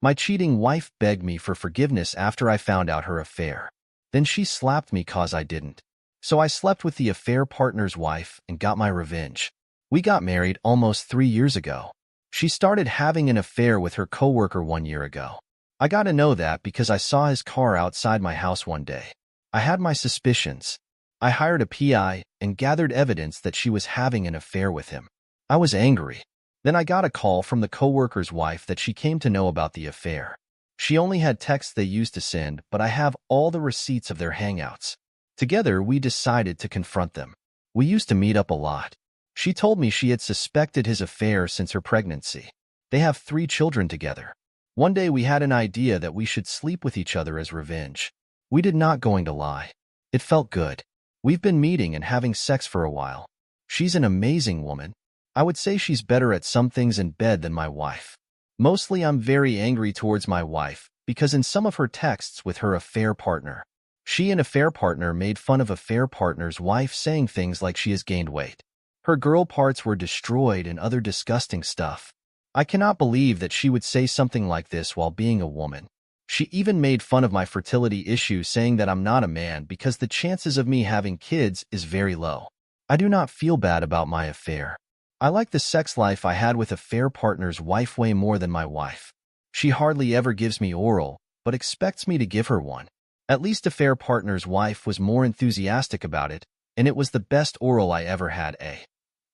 My cheating wife begged me for forgiveness after I found out her affair. Then she slapped me cause I didn't. So I slept with the affair partner's wife and got my revenge. We got married almost 3 years ago. She started having an affair with her coworker 1 year ago. I got to know that because I saw his car outside my house one day. I had my suspicions. I hired a PI and gathered evidence that she was having an affair with him. I was angry. Then I got a call from the coworker's wife that she came to know about the affair. She only had texts they used to send, but I have all the receipts of their hangouts. Together, we decided to confront them. We used to meet up a lot. She told me she had suspected his affair since her pregnancy. They have 3 children together. One day we had an idea that we should sleep with each other as revenge. We did not going to lie. It felt good. We've been meeting and having sex for a while. She's an amazing woman. I would say she's better at some things in bed than my wife. Mostly I'm very angry towards my wife because in some of her texts with her affair partner, she and affair partner made fun of affair partner's wife saying things like she has gained weight. Her girl parts were destroyed and other disgusting stuff. I cannot believe that she would say something like this while being a woman. She even made fun of my fertility issue, saying that I'm not a man because the chances of me having kids is very low. I do not feel bad about my affair. I like the sex life I had with affair partner's wife way more than my wife. She hardly ever gives me oral, but expects me to give her one. At least affair partner's wife was more enthusiastic about it, and it was the best oral I ever had.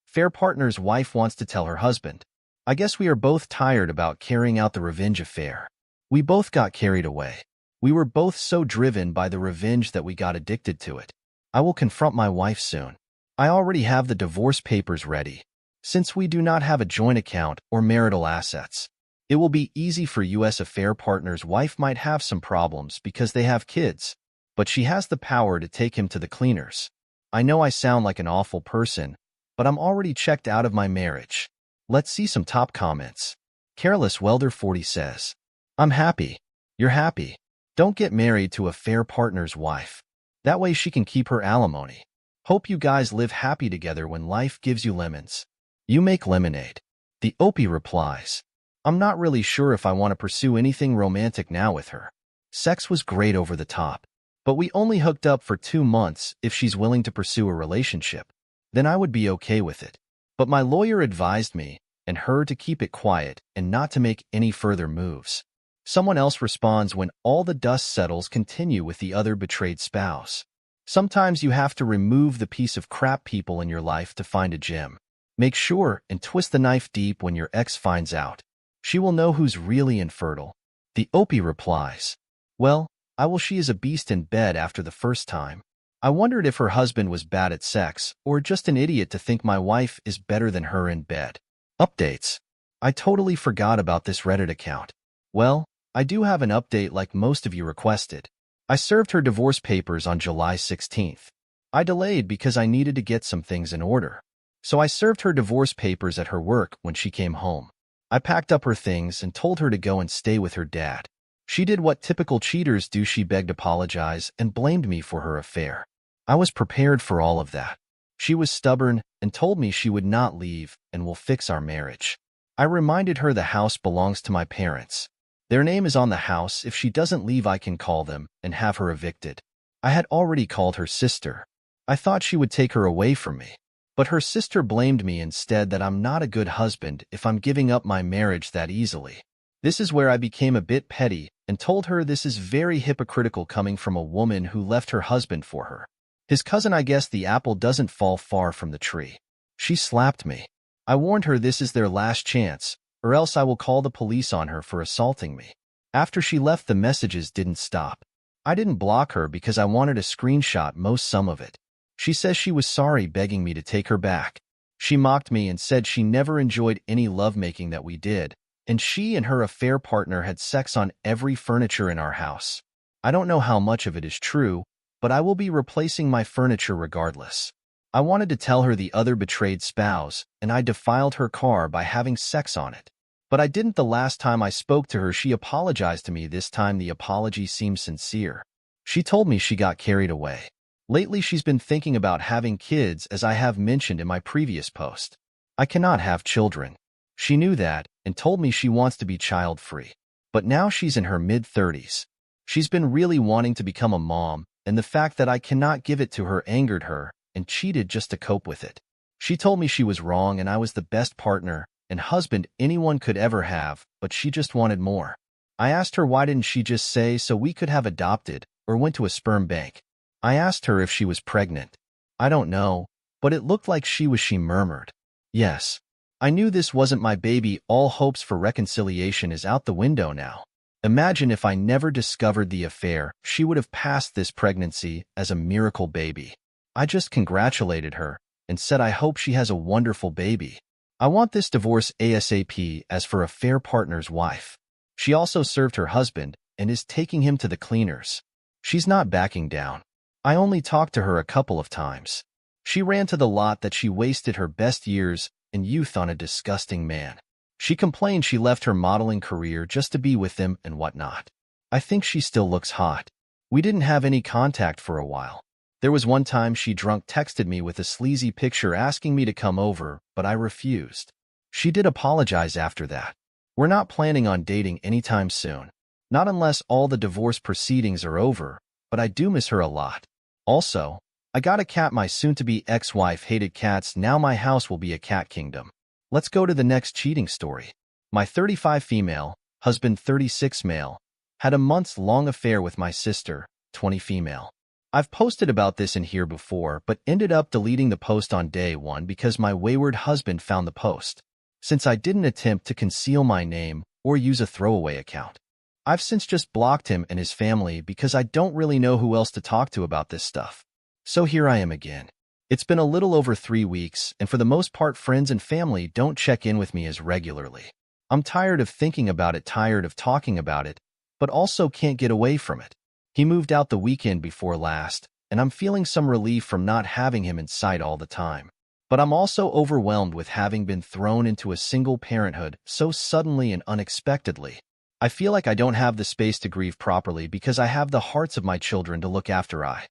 Affair partner's wife wants to tell her husband. I guess we are both tired about carrying out the revenge affair. We both got carried away. We were both so driven by the revenge that we got addicted to it. I will confront my wife soon. I already have the divorce papers ready. Since we do not have a joint account or marital assets, it will be easy for U.S. affair partner's wife might have some problems because they have kids, but she has the power to take him to the cleaners. I know I sound like an awful person, but I'm already checked out of my marriage. Let's see some top comments. Careless Welder 40 says, I'm happy. You're happy. Don't get married to affair partner's wife. That way she can keep her alimony. Hope you guys live happy together when life gives you lemons. You make lemonade. The Opie replies, I'm not really sure if I want to pursue anything romantic now with her. Sex was great over the top, but we only hooked up for 2 months. If she's willing to pursue a relationship, then I would be okay with it. But my lawyer advised me and her to keep it quiet and not to make any further moves. Someone else responds, when all the dust settles, continue with the other betrayed spouse. Sometimes you have to remove the piece of crap people in your life to find a gem. Make sure and twist the knife deep when your ex finds out. She will know who's really infertile. The Opie replies, well, she is a beast in bed after the first time. I wondered if her husband was bad at sex or just an idiot to think my wife is better than her in bed. Updates. I totally forgot about this Reddit account. Well, I do have an update like most of you requested. I served her divorce papers on July 16th. I delayed because I needed to get some things in order. So I served her divorce papers at her work when she came home. I packed up her things and told her to go and stay with her dad. She did what typical cheaters do. She begged apologize and blamed me for her affair. I was prepared for all of that. She was stubborn and told me she would not leave and will fix our marriage. I reminded her the house belongs to my parents. Their name is on the house. If she doesn't leave, I can call them and have her evicted. I had already called her sister. I thought she would take her away from me. But her sister blamed me instead, that I'm not a good husband if I'm giving up my marriage that easily. This is where I became a bit petty and told her this is very hypocritical coming from a woman who left her husband for her. His cousin. I guess the apple doesn't fall far from the tree. She slapped me. I warned her this is their last chance, or else I will call the police on her for assaulting me. After she left, the messages didn't stop. I didn't block her because I wanted to screenshot some of it. She says she was sorry, begging me to take her back. She mocked me and said she never enjoyed any lovemaking that we did, and she and her affair partner had sex on every furniture in our house. I don't know how much of it is true, but I will be replacing my furniture regardless. I wanted to tell her the other betrayed spouse, and I defiled her car by having sex on it. But I didn't the last time I spoke to her. She apologized to me. This time the apology seemed sincere. She told me she got carried away. Lately she's been thinking about having kids, as I have mentioned in my previous post. I cannot have children. She knew that and told me she wants to be child-free. but now she's in her mid-30s. She's been really wanting to become a mom, and the fact that I cannot give it to her angered her and cheated just to cope with it. She told me she was wrong and I was the best partner and husband anyone could ever have, but she just wanted more. I asked her why didn't she just say so we could have adopted or went to a sperm bank. I asked her if she was pregnant. I don't know, but it looked like she murmured. Yes. I knew this wasn't my baby. All hopes for reconciliation is out the window now. Imagine if I never discovered the affair, she would have passed this pregnancy as a miracle baby. I just congratulated her and said I hope she has a wonderful baby. I want this divorce ASAP as for a fair partner's wife. She also served her husband and is taking him to the cleaners. She's not backing down. I only talked to her a couple of times. She ran to the lot that she wasted her best years and youth on a disgusting man. She complained she left her modeling career just to be with him and whatnot. I think she still looks hot. We didn't have any contact for a while. There was one time she drunk texted me with a sleazy picture asking me to come over, but I refused. She did apologize after that. We're not planning on dating anytime soon. Not unless all the divorce proceedings are over, but I do miss her a lot. Also, I got a cat. My soon-to-be ex-wife hated cats. Now my house will be a cat kingdom. Let's go to the next cheating story. My 35 female, husband 36 male, had a months-long affair with my sister, 20 female. I've posted about this in here before, but ended up deleting the post on day one because my wayward husband found the post, since I didn't attempt to conceal my name or use a throwaway account. I've since just blocked him and his family because I don't really know who else to talk to about this stuff. So here I am again. It's been a little over 3 weeks, and for the most part friends and family don't check in with me as regularly. I'm tired of thinking about it, tired of talking about it, but also can't get away from it. He moved out the weekend before last, and I'm feeling some relief from not having him in sight all the time. But I'm also overwhelmed with having been thrown into a single parenthood so suddenly and unexpectedly. I feel like I don't have the space to grieve properly because I have the hearts of my children to look after. I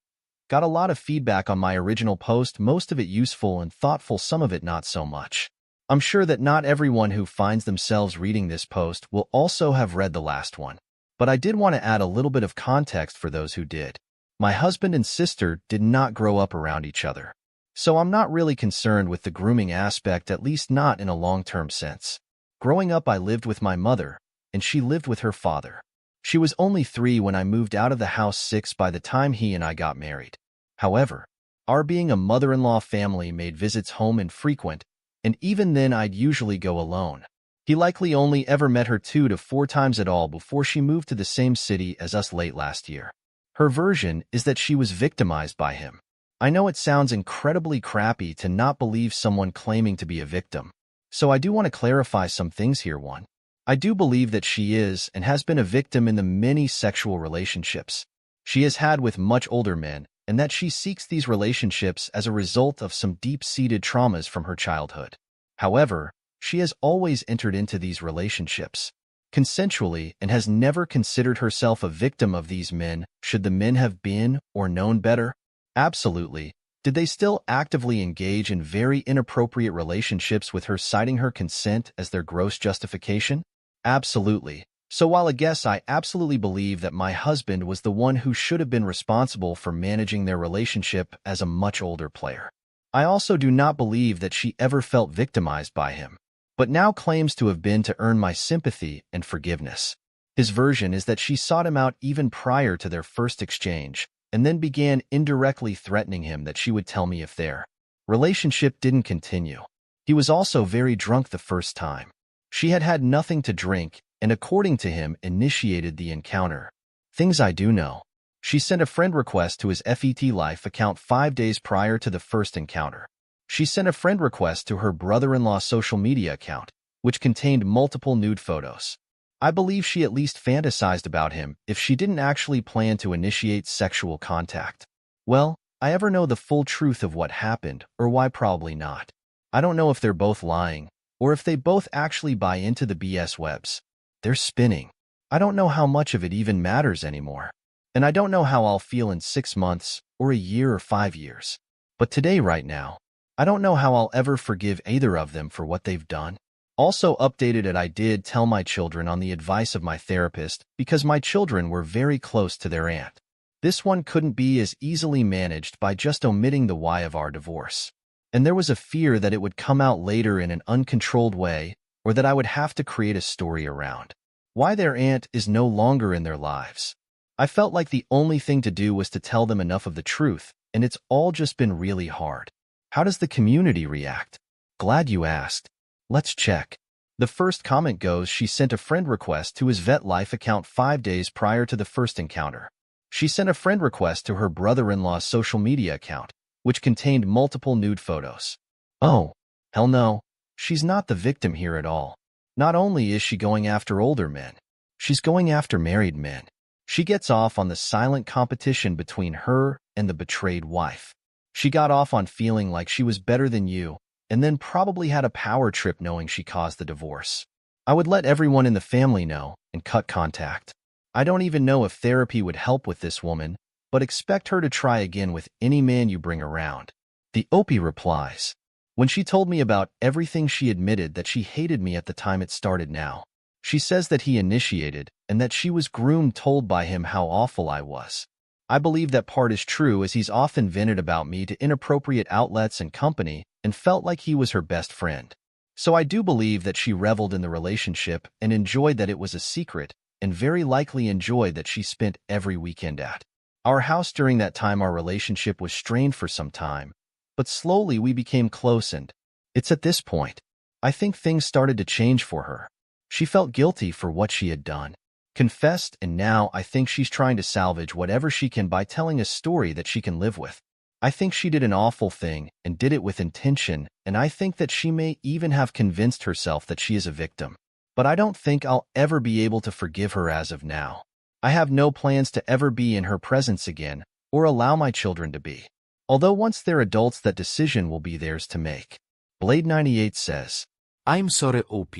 got a lot of feedback on my original post, most of it useful and thoughtful, some of it not so much. I'm sure that not everyone who finds themselves reading this post will also have read the last one. But I did want to add a little bit of context for those who did. My husband and sister did not grow up around each other. So I'm not really concerned with the grooming aspect, at least not in a long-term sense. Growing up, I lived with my mother, and she lived with her father. She was only 3 when I moved out of the house, 6 by the time he and I got married. However, our being a mother-in-law family made visits home infrequent, and even then I'd usually go alone. He likely only ever met her 2 to 4 times at all before she moved to the same city as us late last year. Her version is that she was victimized by him. I know it sounds incredibly crappy to not believe someone claiming to be a victim, so I do want to clarify some things here. 1. I do believe that she is and has been a victim in the many sexual relationships she has had with much older men, and that she seeks these relationships as a result of some deep-seated traumas from her childhood. However, she has always entered into these relationships consensually and has never considered herself a victim of these men. Should the men have been or known better? Absolutely. Did they still actively engage in very inappropriate relationships with her, citing her consent as their gross justification? Absolutely. So while I guess I absolutely believe that my husband was the one who should have been responsible for managing their relationship as a much older player, I also do not believe that she ever felt victimized by him, but now claims to have been to earn my sympathy and forgiveness. His version is that she sought him out even prior to their first exchange, and then began indirectly threatening him that she would tell me if their relationship didn't continue. He was also very drunk the first time. She had had nothing to drink, and according to him, initiated the encounter. Things I do know. She sent a friend request to his FET Life account 5 days prior to the first encounter. She sent a friend request to her brother-in-law's social media account, which contained multiple nude photos. I believe she at least fantasized about him if she didn't actually plan to initiate sexual contact. Well, I ever know the full truth of what happened, or why? Probably not. I don't know if they're both lying, or if they both actually buy into the BS webs they're spinning. I don't know how much of it even matters anymore. And I don't know how I'll feel in 6 months, or a year, or 5 years. But today, right now, I don't know how I'll ever forgive either of them for what they've done. Also updated it, I did tell my children on the advice of my therapist because my children were very close to their aunt. This one couldn't be as easily managed by just omitting the why of our divorce. And there was a fear that it would come out later in an uncontrolled way, or that I would have to create a story around why their aunt is no longer in their lives. I felt like the only thing to do was to tell them enough of the truth, and it's all just been really hard. How does the community react? Glad you asked. Let's check. The first comment goes, she sent a friend request to his Vet Life account 5 days prior to the first encounter. She sent a friend request to her brother-in-law's social media account, which contained multiple nude photos. Oh, hell no. She's not the victim here at all. Not only is she going after older men, she's going after married men. She gets off on the silent competition between her and the betrayed wife. She got off on feeling like she was better than you, and then probably had a power trip knowing she caused the divorce. I would let everyone in the family know and cut contact. I don't even know if therapy would help with this woman, but expect her to try again with any man you bring around. The Opie replies. When she told me about everything, she admitted that she hated me at the time it started now. She says that he initiated and that she was groomed, told by him how awful I was. I believe that part is true, as he's often vented about me to inappropriate outlets and company and felt like he was her best friend. So I do believe that she reveled in the relationship and enjoyed that it was a secret, and very likely enjoyed that she spent every weekend at our house. During that time, our relationship was strained for some time, but slowly we became close, and it's at this point I think things started to change for her. She felt guilty for what she had done, confessed, and now I think she's trying to salvage whatever she can by telling a story that she can live with. I think she did an awful thing and did it with intention, and I think that she may even have convinced herself that she is a victim. But I don't think I'll ever be able to forgive her as of now. I have no plans to ever be in her presence again or allow my children to be. Although once they're adults, that decision will be theirs to make. Blade 98 says, I'm sorry, OP.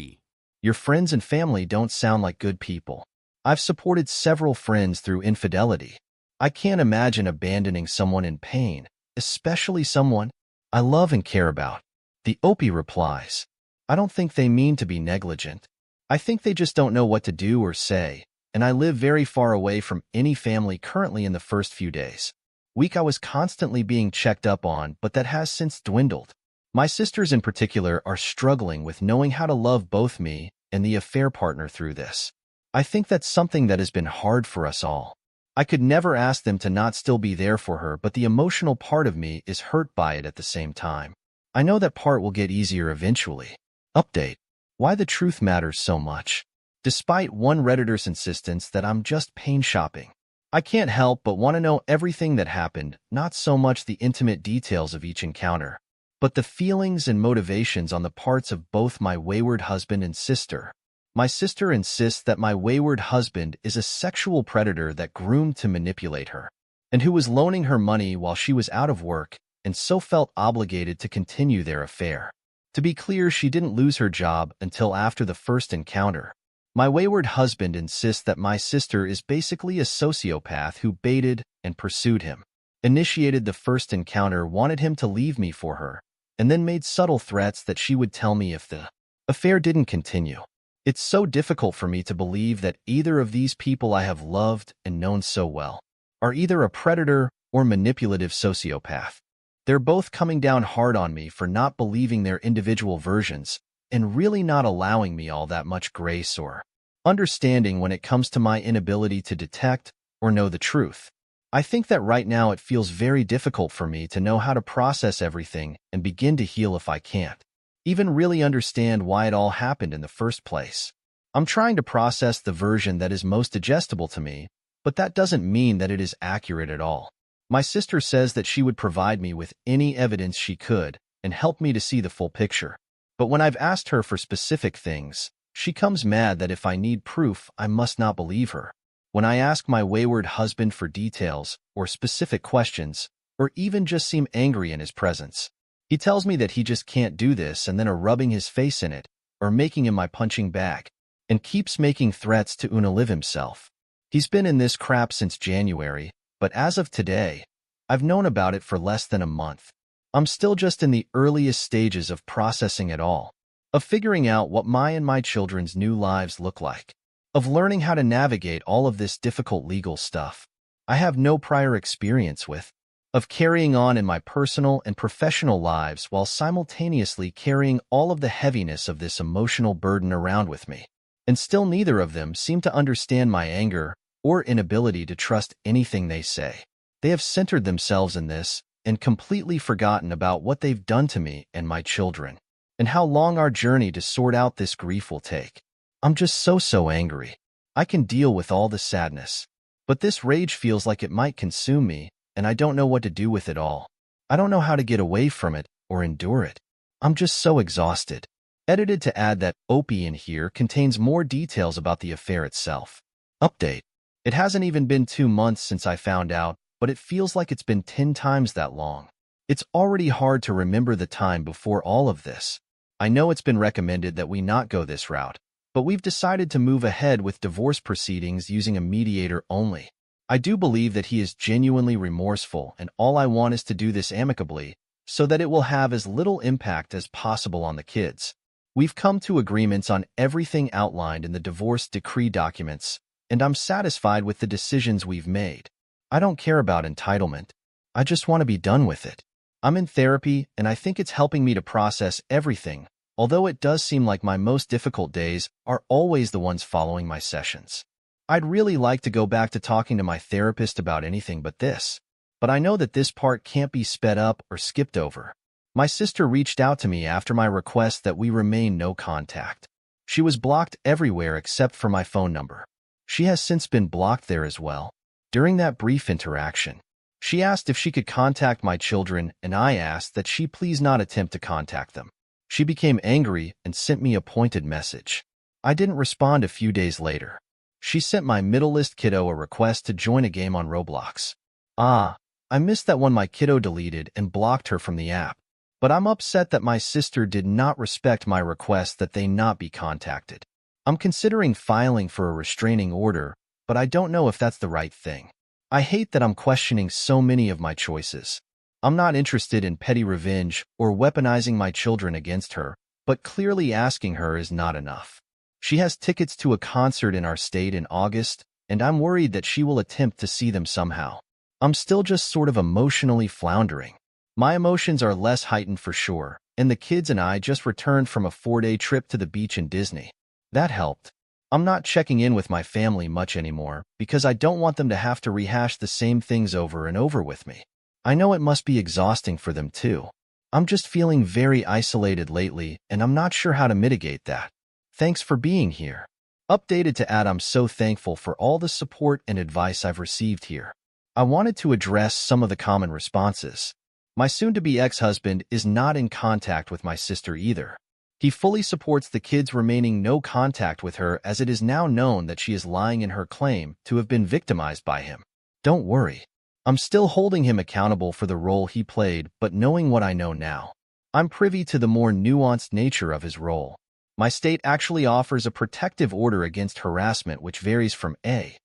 Your friends and family don't sound like good people. I've supported several friends through infidelity. I can't imagine abandoning someone in pain, especially someone I love and care about. The Opie replies, I don't think they mean to be negligent. I think they just don't know what to do or say, and I live very far away from any family currently. In the first few days, I was constantly being checked up on, but that has since dwindled. My sisters in particular are struggling with knowing how to love both me and the affair partner through this. I think that's something that has been hard for us all. I could never ask them to not still be there for her, but the emotional part of me is hurt by it at the same time. I know that part will get easier eventually. Update. Why the truth matters so much. Despite one Redditor's insistence that I'm just pain shopping, I can't help but want to know everything that happened, not so much the intimate details of each encounter, but the feelings and motivations on the parts of both my wayward husband and sister. My sister insists that my wayward husband is a sexual predator that groomed to manipulate her, and who was loaning her money while she was out of work, and so felt obligated to continue their affair. To be clear, she didn't lose her job until after the first encounter. My wayward husband insists that my sister is basically a sociopath who baited and pursued him, initiated the first encounter, wanted him to leave me for her, and then made subtle threats that she would tell me if the affair didn't continue. It's so difficult for me to believe that either of these people I have loved and known so well are either a predator or manipulative sociopath. They're both coming down hard on me for not believing their individual versions and really not allowing me all that much grace or understanding when it comes to my inability to detect or know the truth. I think that right now it feels very difficult for me to know how to process everything and begin to heal if I can't even really understand why it all happened in the first place. I'm trying to process the version that is most digestible to me, but that doesn't mean that it is accurate at all. My sister says that she would provide me with any evidence she could and help me to see the full picture. But when I've asked her for specific things, she comes mad that if I need proof, I must not believe her. When I ask my wayward husband for details or specific questions, or even just seem angry in his presence, he tells me that he just can't do this and then are rubbing his face in it or making him my punching bag, and keeps making threats to unalive himself. He's been in this crap since January, but as of today, I've known about it for less than a month. I'm still just in the earliest stages of processing it all. of figuring out what my and my children's new lives look like, of learning how to navigate all of this difficult legal stuff I have no prior experience with, of carrying on in my personal and professional lives while simultaneously carrying all of the heaviness of this emotional burden around with me. And still neither of them seem to understand my anger or inability to trust anything they say. They have centered themselves in this and completely forgotten about what they've done to me and my children, and how long our journey to sort out this grief will take. I'm just so angry. I can deal with all the sadness, but this rage feels like it might consume me, and I don't know what to do with it all. I don't know how to get away from it or endure it. I'm just so exhausted. Edited to add that Opie in here contains more details about the affair itself. Update. It hasn't even been 2 months since I found out, but it feels like it's been 10 times that long. It's already hard to remember the time before all of this. I know it's been recommended that we not go this route, but we've decided to move ahead with divorce proceedings using a mediator only. I do believe that he is genuinely remorseful, and all I want is to do this amicably so that it will have as little impact as possible on the kids. We've come to agreements on everything outlined in the divorce decree documents, and I'm satisfied with the decisions we've made. I don't care about entitlement. I just want to be done with it. I'm in therapy, and I think it's helping me to process everything, although it does seem like my most difficult days are always the ones following my sessions. I'd really like to go back to talking to my therapist about anything but this, but I know that this part can't be sped up or skipped over. My sister reached out to me after my request that we remain no contact. She was blocked everywhere except for my phone number. She has since been blocked there as well. During that brief interaction, she asked if she could contact my children, and I asked that she please not attempt to contact them. She became angry and sent me a pointed message. I didn't respond a few days later. She sent my middle-list kiddo a request to join a game on Roblox. I missed that one. My kiddo deleted and blocked her from the app, but I'm upset that my sister did not respect my request that they not be contacted. I'm considering filing for a restraining order, but I don't know if that's the right thing. I hate that I'm questioning so many of my choices. I'm not interested in petty revenge or weaponizing my children against her, but clearly asking her is not enough. She has tickets to a concert in our state in August, and I'm worried that she will attempt to see them somehow. I'm still just sort of emotionally floundering. My emotions are less heightened for sure, and the kids and I just returned from a 4-day trip to the beach in Disney. That helped. I'm not checking in with my family much anymore because I don't want them to have to rehash the same things over and over with me. I know it must be exhausting for them too. I'm just feeling very isolated lately, and I'm not sure how to mitigate that. Thanks for being here. Updated to add, I'm so thankful for all the support and advice I've received here. I wanted to address some of the common responses. My soon-to-be ex-husband is not in contact with my sister either. He fully supports the kids remaining no contact with her, as it is now known that she is lying in her claim to have been victimized by him. Don't worry. I'm still holding him accountable for the role he played, but knowing what I know now, I'm privy to the more nuanced nature of his role. My state actually offers a protective order against harassment which varies from a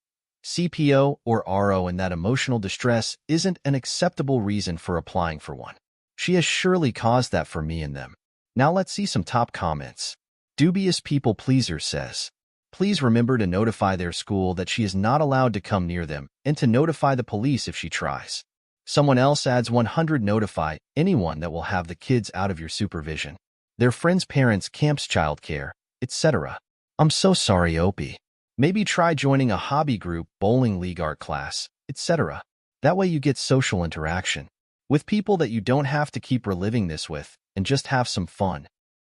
CPO or RO, and that emotional distress isn't an acceptable reason for applying for one. She has surely caused that for me and them. Now let's see some top comments. Dubious People Pleaser says, please remember to notify their school that she is not allowed to come near them, and to notify the police if she tries. Someone else adds 100, notify anyone that will have the kids out of your supervision. Their friends' parents, camps, childcare, etc. I'm so sorry, Opie. Maybe try joining a hobby group, bowling league, art class, etc. That way you get social interaction with people that you don't have to keep reliving this with, and just have some fun.